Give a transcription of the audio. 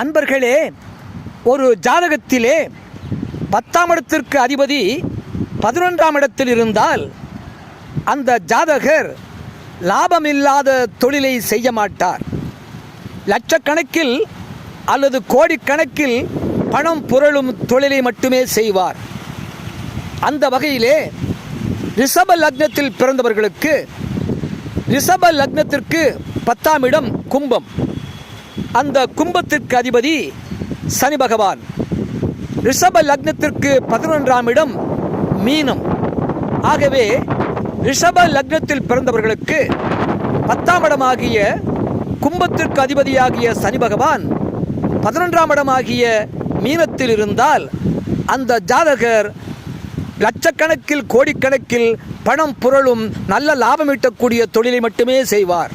அன்பர்களே, ஒரு ஜாதகத்திலே 10ஆம் இடத்திற்கு அதிபதி 11ஆம் இடத்தில் இருந்தால் அந்த ஜாதகர் லாபமில்லாத தொழிலை செய்ய மாட்டார். லட்சக்கணக்கில் அல்லது கோடிக்கணக்கில் பணம் புரளும் தொழிலை மட்டுமே செய்வார். அந்த வகையிலே ரிஷப லக்னத்தில் பிறந்தவர்களுக்கு, ரிஷப லக்னத்திற்கு 10ஆம் இடம் கும்பம், அந்த கும்பத்திற்கு அதிபதி சனி பகவான். ரிஷப லக்னத்திற்கு 11ஆம் இடம் மீனம். ஆகவே ரிஷப லக்னத்தில் பிறந்தவர்களுக்கு 10ஆம் இடமாகிய கும்பத்திற்கு அதிபதியாகிய சனி பகவான் 11ஆம் இடமாகிய மீனத்தில் இருந்தால் அந்த ஜாதகர் லட்சக்கணக்கில் கோடிக்கணக்கில் பணம் புரளும் நல்ல லாபம் ஈட்டக்கூடிய தொழிலை மட்டுமே செய்வார்.